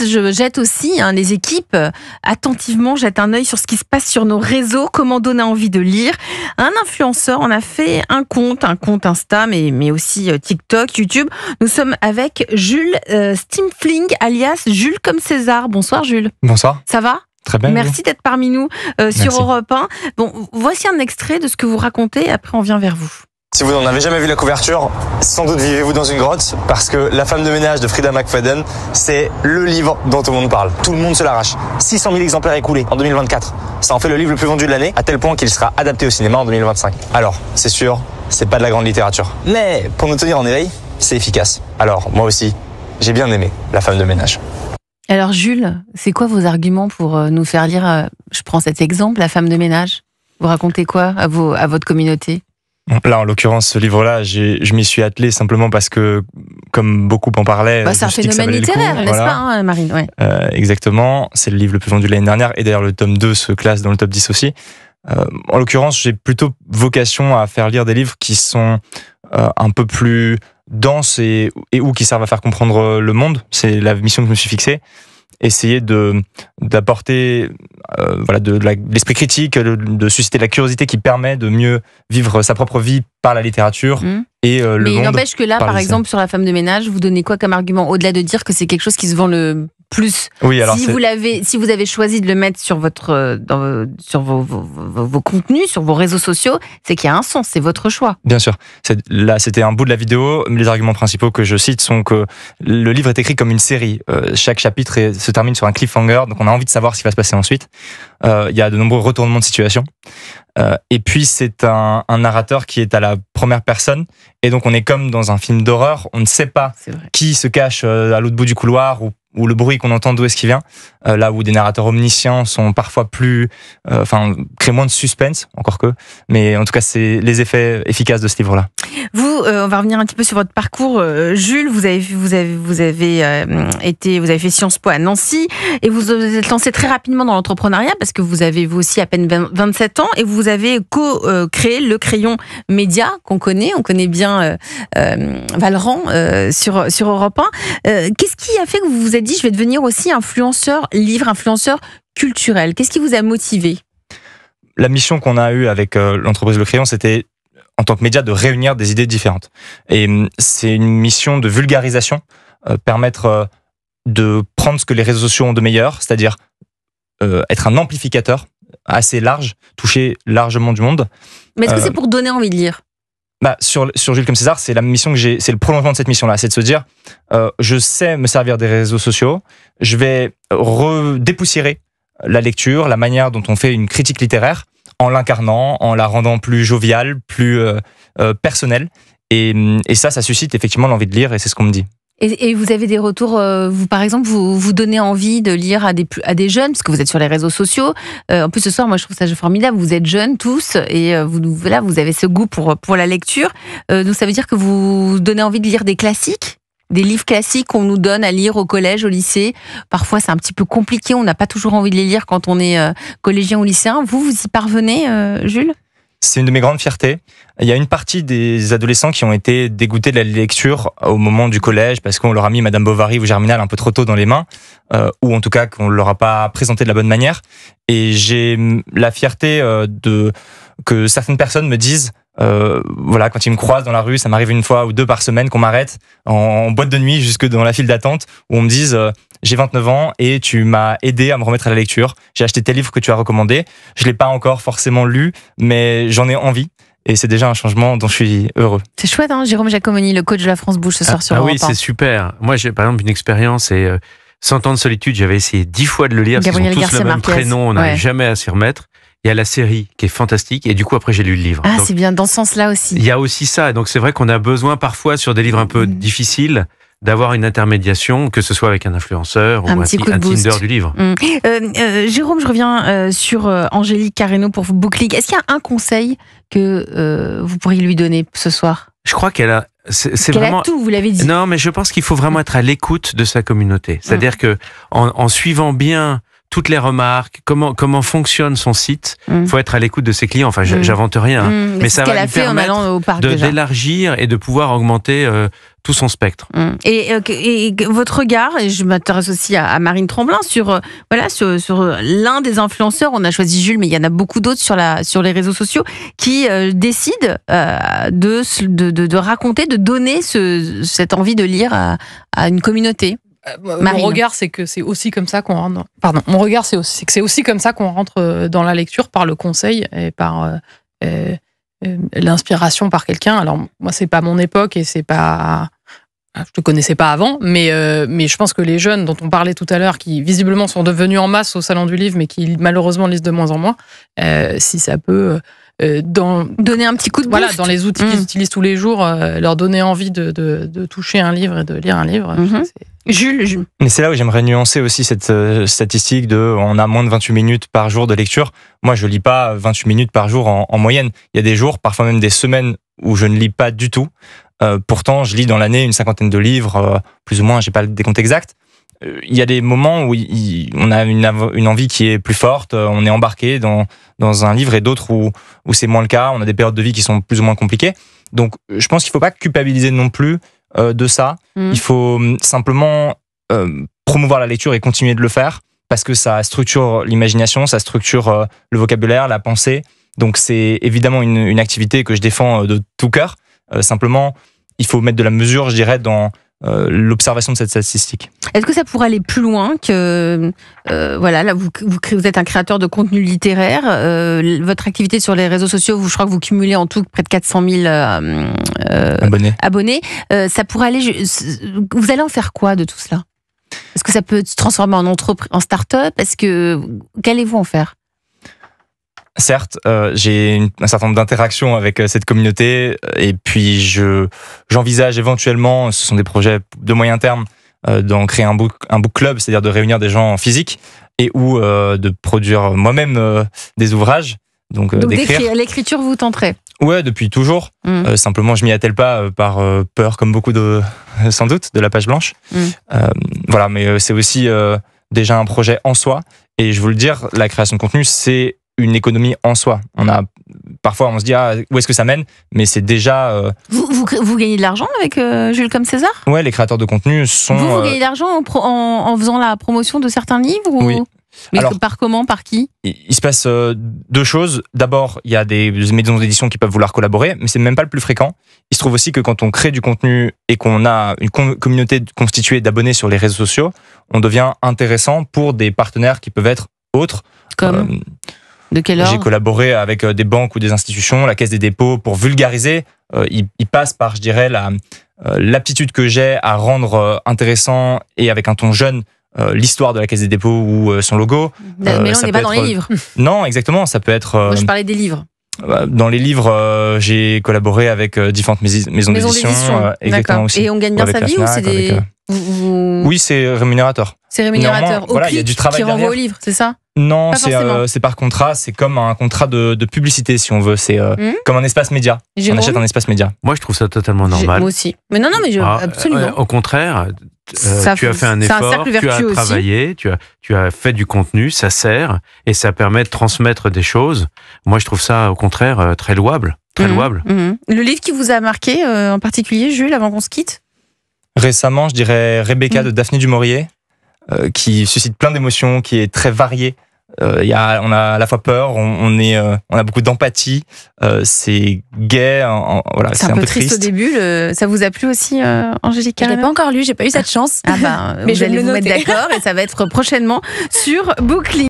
je jette aussi, les équipes, attentivement, jettent un œil sur ce qui se passe sur nos réseaux, comment donner envie de lire. Un influenceur en a fait un compte Insta, mais aussi TikTok, YouTube. Nous sommes avec Jules Stimfling, alias Jules comme César. Bonsoir Jules. Bonsoir. Ça va ? Très bien. Merci d'être parmi nous sur Europe 1. Bon, voici un extrait de ce que vous racontez, et après on vient vers vous. Si vous n'en avez jamais vu la couverture, sans doute vivez-vous dans une grotte, parce que La femme de ménage de Frida McFadden, c'est le livre dont tout le monde parle. Tout le monde se l'arrache. 600 000 exemplaires écoulés en 2024. Ça en fait le livre le plus vendu de l'année, à tel point qu'il sera adapté au cinéma en 2025. Alors, c'est sûr, c'est pas de la grande littérature. Mais pour nous tenir en éveil, c'est efficace. Alors, moi aussi, j'ai bien aimé La femme de ménage. Alors Jules, c'est quoi vos arguments pour nous faire lire, je prends cet exemple, La femme de ménage ? Vous racontez quoi à votre communauté ? Là, en l'occurrence, ce livre-là, je m'y suis attelé simplement parce que, comme beaucoup en parlaient... c'est un phénomène littéraire, n'est-ce pas, Marine ? Ouais. Exactement, c'est le livre le plus vendu de l'année dernière, et d'ailleurs le tome 2 se classe dans le top 10 aussi. En l'occurrence, j'ai plutôt vocation à faire lire des livres qui sont un peu plus denses et ou qui servent à faire comprendre le monde. C'est la mission que je me suis fixée. Essayer d'apporter de l'esprit critique, de susciter la curiosité qui permet de mieux vivre sa propre vie par la littérature et le monde. Mais il n'empêche que là, par exemple, sur La femme de ménage, vous donnez quoi comme argument, au-delà de dire que c'est quelque chose qui se vend le plus? Oui, alors si vous avez choisi de le mettre sur sur vos contenus, sur vos réseaux sociaux, c'est qu'il y a un sens, c'est votre choix. Bien sûr. Là, c'était un bout de la vidéo. Les arguments principaux que je cite sont que le livre est écrit comme une série. Chaque chapitre se termine sur un cliffhanger, donc on a envie de savoir ce qui va se passer ensuite. Il y a de nombreux retournements de situation. Et puis c'est un narrateur qui est à la première personne, et donc on est comme dans un film d'horreur. On ne sait pas qui se cache à l'autre bout du couloir ou le bruit qu'on entend d'où est-ce qu'il vient. Là où des narrateurs omniscients sont parfois créent moins de suspense, encore que. Mais en tout cas, c'est les effets efficaces de ce livre-là. Vous, on va revenir un petit peu sur votre parcours, Jules. Vous avez fait Sciences Po à Nancy, et vous vous êtes lancé très rapidement dans l'entrepreneuriat parce que vous avez vous aussi à peine 27 ans, et vous avez créé le Crayon Média qu'on connaît. On connaît bien Valran sur Europe 1. Qu'est-ce qui a fait que vous vous êtes dit je vais devenir aussi influenceur culturel? Qu'est-ce qui vous a motivé? La mission qu'on a eue avec l'entreprise Le Crayon, c'était en tant que média de réunir des idées différentes. Et c'est une mission de vulgarisation, permettre de prendre ce que les réseaux sociaux ont de meilleur, c'est-à-dire être un amplificateur assez large, toucher largement du monde. Mais est-ce que c'est pour donner envie de lire? Sur Jules comme César, c'est la mission que j'ai, c'est le prolongement de cette mission-là, c'est de se dire, je sais me servir des réseaux sociaux, je vais dépoussiérer la lecture, la manière dont on fait une critique littéraire, en l'incarnant, en la rendant plus joviale, plus personnelle, et ça suscite effectivement l'envie de lire, et c'est ce qu'on me dit. Et vous avez des retours, vous par exemple, vous donnez envie de lire à des jeunes, parce que vous êtes sur les réseaux sociaux. En plus ce soir, moi je trouve ça formidable, vous êtes jeunes tous, et vous avez ce goût pour la lecture. Donc ça veut dire que vous donnez envie de lire des classiques, des livres classiques qu'on nous donne à lire au collège, au lycée. Parfois c'est un petit peu compliqué, on n'a pas toujours envie de les lire quand on est collégien ou lycéen. Vous y parvenez, Jules ? C'est une de mes grandes fiertés. Il y a une partie des adolescents qui ont été dégoûtés de la lecture au moment du collège parce qu'on leur a mis Madame Bovary ou Germinal un peu trop tôt dans les mains, ou en tout cas qu'on ne leur a pas présenté de la bonne manière. Et j'ai la fierté que certaines personnes me disent, quand ils me croisent dans la rue, ça m'arrive une fois ou deux par semaine qu'on m'arrête en boîte de nuit jusque dans la file d'attente, où on me dise j'ai 29 ans et tu m'as aidé à me remettre à la lecture. J'ai acheté tel livre que tu as recommandé. Je l'ai pas encore forcément lu, mais j'en ai envie. Et c'est déjà un changement dont je suis heureux. C'est chouette, hein, Jérôme Jacomoni, le coach de la France Bouge ce soir sur Europe 1. Oui, c'est super. Moi, j'ai par exemple une expérience, et 100 ans de solitude, j'avais essayé 10 fois de le lire. Gabriel Ils ont tous le même prénom, on n'arrive jamais à s'y remettre. Il y a la série qui est fantastique, et du coup après j'ai lu le livre. Donc, c'est bien dans ce sens-là aussi. Il y a aussi ça, donc c'est vrai qu'on a besoin parfois sur des livres un peu difficiles d'avoir une intermédiation, que ce soit avec un influenceur ou un Tinder du livre. Jérôme, je reviens sur Angélique Carreno pour Booklig. Est-ce qu'il y a un conseil que vous pourriez lui donner ce soir? Je crois qu'elle a... qu'elle a tout, vous l'avez dit. Non, mais je pense qu'il faut vraiment être à l'écoute de sa communauté. C'est-à-dire que en suivant bien toutes les remarques, comment fonctionne son site, faut être à l'écoute de ses clients. Enfin, j'invente rien, mais ça va lui permettre d'élargir et de pouvoir augmenter tout son spectre. Et votre regard, et je m'intéresse aussi à Marine Tremblin, sur l'un des influenceurs, on a choisi Jules, mais il y en a beaucoup d'autres sur les réseaux sociaux, qui décident de raconter, de donner cette envie de lire à une communauté. Mon regard, c'est que c'est aussi comme ça qu'on rentre. Pardon. Mon regard, c'est que c'est aussi comme ça qu'on rentre dans la lecture, par le conseil et par l'inspiration par quelqu'un. Alors moi, c'est pas mon époque et c'est pas. Je te connaissais pas avant, mais je pense que les jeunes dont on parlait tout à l'heure, qui visiblement sont devenus en masse au salon du livre, mais qui malheureusement lisent de moins en moins, si ça peut donner un petit coup de boost. Voilà, dans les outils qu'ils utilisent tous les jours, leur donner envie de toucher un livre et de lire un livre. Jules. Mais c'est là où j'aimerais nuancer aussi cette statistique on a moins de 28 minutes par jour de lecture. Moi, je lis pas 28 minutes par jour en moyenne. Il y a des jours, parfois même des semaines, où je ne lis pas du tout. Pourtant, je lis dans l'année une 50aine de livres, plus ou moins, j'ai pas le décompte exact. Il y a des moments où on a une envie qui est plus forte, on est embarqué dans un livre, et d'autres où c'est moins le cas. On a des périodes de vie qui sont plus ou moins compliquées. Donc, je pense qu'il faut pas culpabiliser non plus de ça. Il faut simplement promouvoir la lecture et continuer de le faire, parce que ça structure l'imagination, ça structure le vocabulaire, la pensée. Donc, c'est évidemment une activité que je défends de tout cœur. Simplement, il faut mettre de la mesure, je dirais, dans l'observation de cette statistique. Est-ce que ça pourrait aller plus loin que là vous êtes un créateur de contenu littéraire, votre activité sur les réseaux sociaux, je crois que vous cumulez en tout près de 400 000 abonnés. Ça pourrait aller. Vous allez en faire quoi de tout cela? Est-ce que ça peut se transformer en start-up? Qu'allez-vous en faire? Certes, j'ai un certain nombre d'interactions avec cette communauté, et puis j'envisage éventuellement, ce sont des projets de moyen terme, d'en créer un book club, c'est-à-dire de réunir des gens en physique, et ou de produire moi-même des ouvrages, donc d'écrire. L'écriture vous tenterait? Ouais, depuis toujours. Simplement, je m'y attelle pas par peur, comme beaucoup sans doute, de la page blanche. Voilà, mais c'est aussi déjà un projet en soi, et je veux le dire, la création de contenu, c'est une économie en soi. Parfois on se dit où est-ce que ça mène, mais c'est déjà. Vous gagnez de l'argent avec Jules comme César? Ouais, les créateurs de contenu sont. Vous gagnez de l'argent en faisant la promotion de certains livres ou... Oui. Mais alors, par comment? Par qui? Il se passe deux choses. D'abord, il y a des maisons d'édition qui peuvent vouloir collaborer, mais c'est même pas le plus fréquent. Il se trouve aussi que quand on crée du contenu et qu'on a une communauté constituée d'abonnés sur les réseaux sociaux, on devient intéressant pour des partenaires qui peuvent être autres. Comme de quelle heure? J'ai collaboré avec des banques ou des institutions, la Caisse des dépôts, pour vulgariser. Il passe par, je dirais, l'aptitude que j'ai à rendre intéressant et avec un ton jeune l'histoire de la Caisse des dépôts ou son logo. Mais on n'est pas dans les livres. Non, exactement. Ça peut être. Moi, je parlais des livres. Dans les livres, j'ai collaboré avec différentes maisons d'édition. Exactement aussi. Et on gagne bien sa vie, ou c'est des. Oui, c'est rémunérateur. C'est rémunérateur. Voilà, il y a du travail qui renvoie au livre, c'est ça? Non, c'est par contrat. C'est comme un contrat de publicité, si on veut. C'est comme un espace média. Jérôme? On achète un espace média. Moi, je trouve ça totalement normal. Moi aussi. Mais non, mais absolument. Au contraire, tu as fait un effort, tu as travaillé, tu as fait du contenu, ça sert, et ça permet de transmettre des choses. Moi, je trouve ça, au contraire, très louable. Très louable. Le livre qui vous a marqué, en particulier, Jules, avant qu'on se quitte? Récemment, je dirais Rebecca de Daphné du Maurier, qui suscite plein d'émotions, qui est très variée. On a à la fois peur, on a beaucoup d'empathie, c'est gai, voilà, c'est un peu triste au début. Ça vous a plu aussi, Angélique? Je l'ai pas encore lu, j'ai pas eu cette chance. Mais vous allez vous mettre d'accord, et ça va être prochainement sur Bookly.